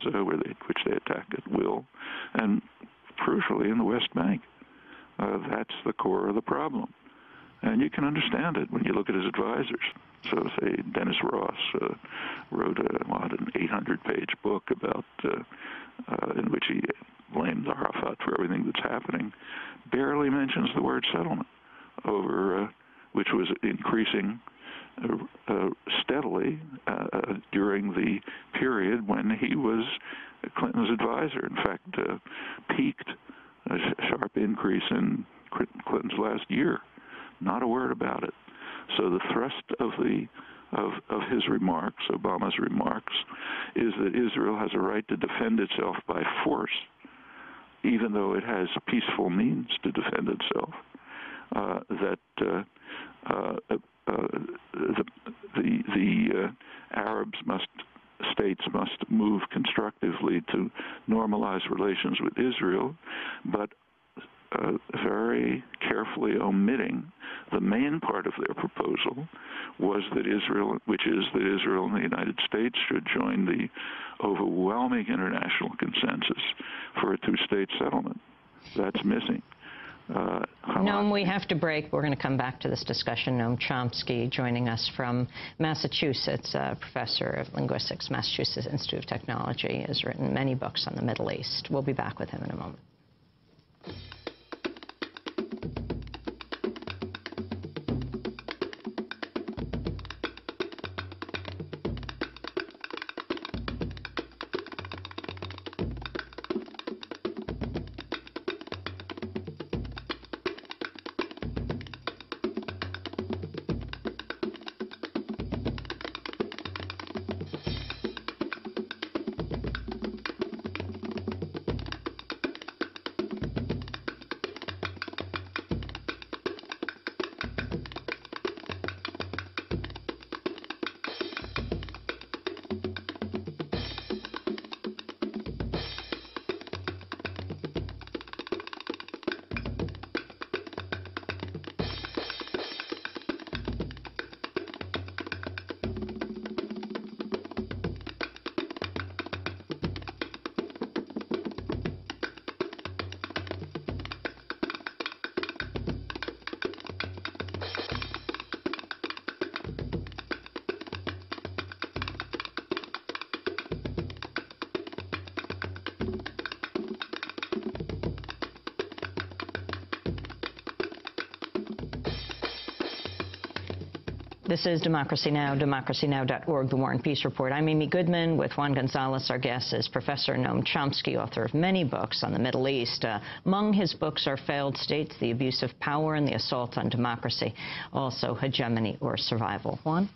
which they attack at will, and crucially in the West Bank. That's the core of the problem. And you can understand it when you look at his advisors. So, say, Dennis Ross wrote an 800-page book about in which he blames Arafat for everything that's happening, barely mentions the word settlement, which was increasing steadily during the period when he was Clinton's advisor. In fact, peaked a sharp increase in Clinton's last year. Not a word about it. So the thrust of his remarks, Obama's remarks, is that Israel has a right to defend itself by force, even though it has peaceful means to defend itself. The Arab states must move constructively to normalize relations with Israel, but very carefully omitting the main part of their proposal was that Israel and the United States should join the overwhelming international consensus for a two-state settlement. That's missing. Noam, we have to break. We're going to come back to this discussion. Noam Chomsky joining us from Massachusetts, professor of linguistics, Massachusetts Institute of Technology, has written many books on the Middle East. We'll be back with him in a moment. This is Democracy Now!, democracynow.org, The War and Peace Report. I'm Amy Goodman with Juan Gonzalez. Our guest is Professor Noam Chomsky, author of many books on the Middle East. Among his books are Failed States, The Abuse of Power and the Assault on Democracy, also Hegemony or Survival. Juan?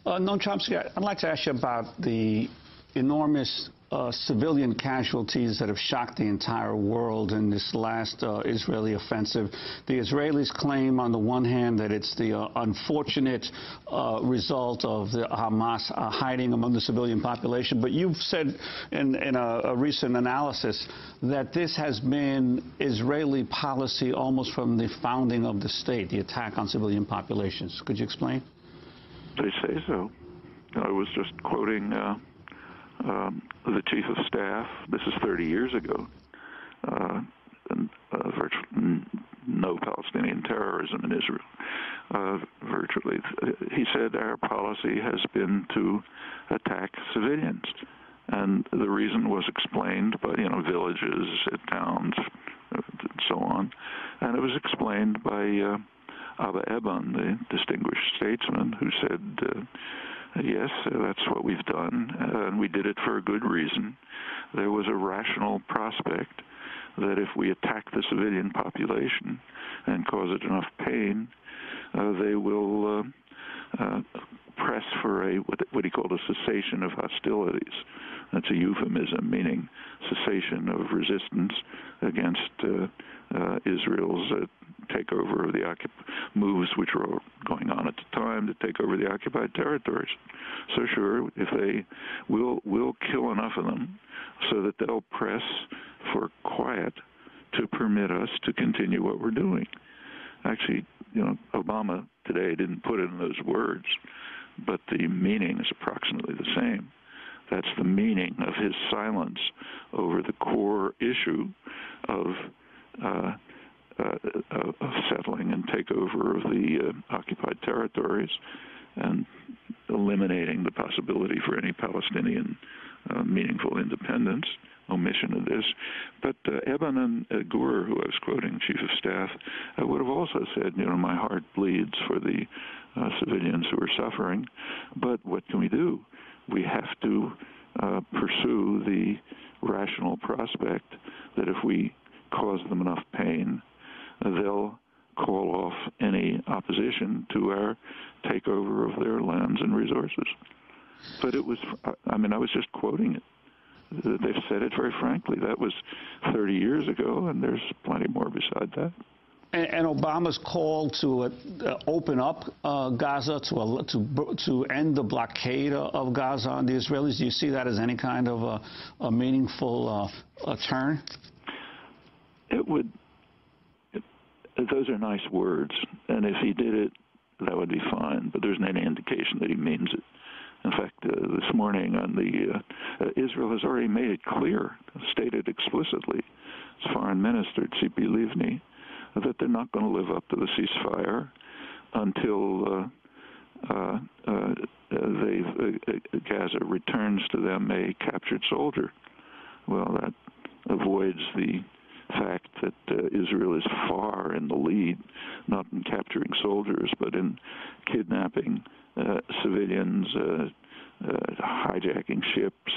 Noam Chomsky, I'd like to ask you about the enormous civilian casualties that have shocked the entire world in this last Israeli offensive. The Israelis claim, on the one hand, that it's the unfortunate result of the Hamas hiding among the civilian population. But you've said in a recent analysis that this has been Israeli policy almost from the founding of the state, the attack on civilian populations. Could you explain? They say so. I was just quoting the chief of staff. This is 30 years ago. And virtually no Palestinian terrorism in Israel. Virtually, he said our policy has been to attack civilians, and the reason was explained by villages, towns, and so on, and it was explained by Abba Eban, the distinguished statesman, who said, yes, that's what we've done, and we did it for a good reason. There was a rational prospect that if we attack the civilian population and cause it enough pain, they will press for what he called a cessation of hostilities. That's a euphemism, meaning cessation of resistance against Israel's takeover of the moves which were going on at the time to take over the occupied territories. So sure, if they will kill enough of them so that they'll press for quiet to permit us to continue what we're doing. Actually, Obama today didn't put it in those words, but the meaning is approximately the same. That's the meaning of his silence over the core issue of settling and takeover of the occupied territories and eliminating the possibility for any Palestinian meaningful independence. Omission of this. But Eben and Gur, who I was quoting, Chief of Staff, would have also said, you know, my heart bleeds for the civilians who are suffering, but what can we do? We have to pursue the rational prospect that if we cause them enough pain, they'll call off any opposition to our takeover of their lands and resources. But it was, I mean, I was just quoting it. They've said it very frankly. That was 30 years ago, and there's plenty more beside that. And Obama's call to open up Gaza, to end the blockade of Gaza on the Israelis, do you see that as any kind of a meaningful turn? It would. Those are nice words, and if he did it, that would be fine. But there's any indication that he means it. In fact, this morning on the Israel has already made it clear, stated explicitly, its foreign minister, Tzipi Livni, that they're not going to live up to the ceasefire until Gaza returns to them a captured soldier. Well, that avoids the fact that Israel is far in the lead, not in capturing soldiers, but in kidnapping civilians, hijacking ships,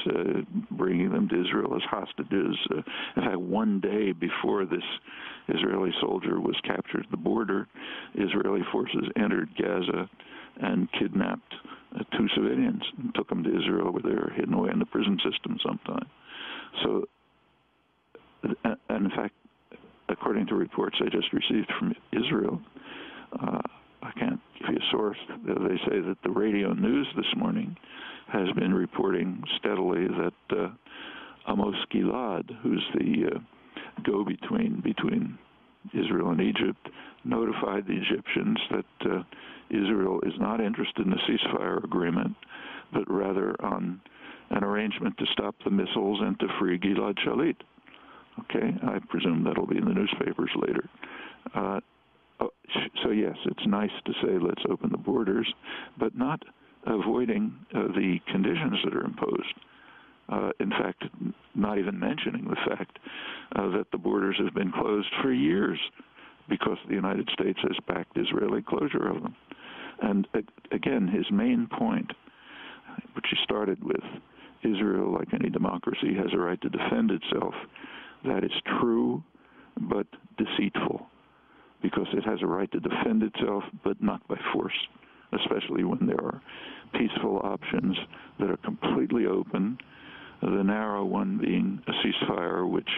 bringing them to Israel as hostages. In fact, one day before this Israeli soldier was captured at the border, Israeli forces entered Gaza and kidnapped 2 civilians and took them to Israel, where they were hidden away in the prison system sometime. So, and in fact, according to reports I just received from Israel, I can't give you a source, they say that the radio news this morning has been reporting steadily that Amos Gilad, who's the go-between between Israel and Egypt, notified the Egyptians that Israel is not interested in a ceasefire agreement, but rather on an arrangement to stop the missiles and to free Gilad Shalit. Okay, I presume that'll be in the newspapers later. So yes, it's nice to say let's open the borders, but not avoiding the conditions that are imposed. In fact, not even mentioning the fact that the borders have been closed for years because the United States has backed Israeli closure of them. And again, his main point, which he started with, Israel, like any democracy, has a right to defend itself. That is true, but deceitful, because it has a right to defend itself, but not by force, especially when there are peaceful options that are completely open, the narrow one being a ceasefire, which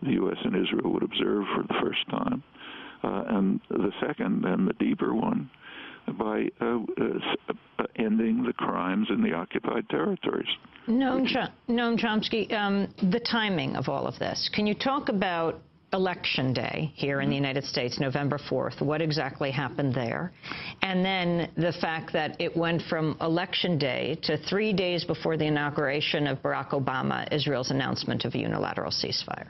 the U.S. and Israel would observe for the first time, and the second, and the deeper one, by ending the crimes in the occupied territories. Noam Chomsky, the timing of all of this. Can you talk about Election Day here in the United States, November 4th, what exactly happened there? And then the fact that it went from Election Day to 3 days before the inauguration of Barack Obama, Israel's announcement of a unilateral ceasefire.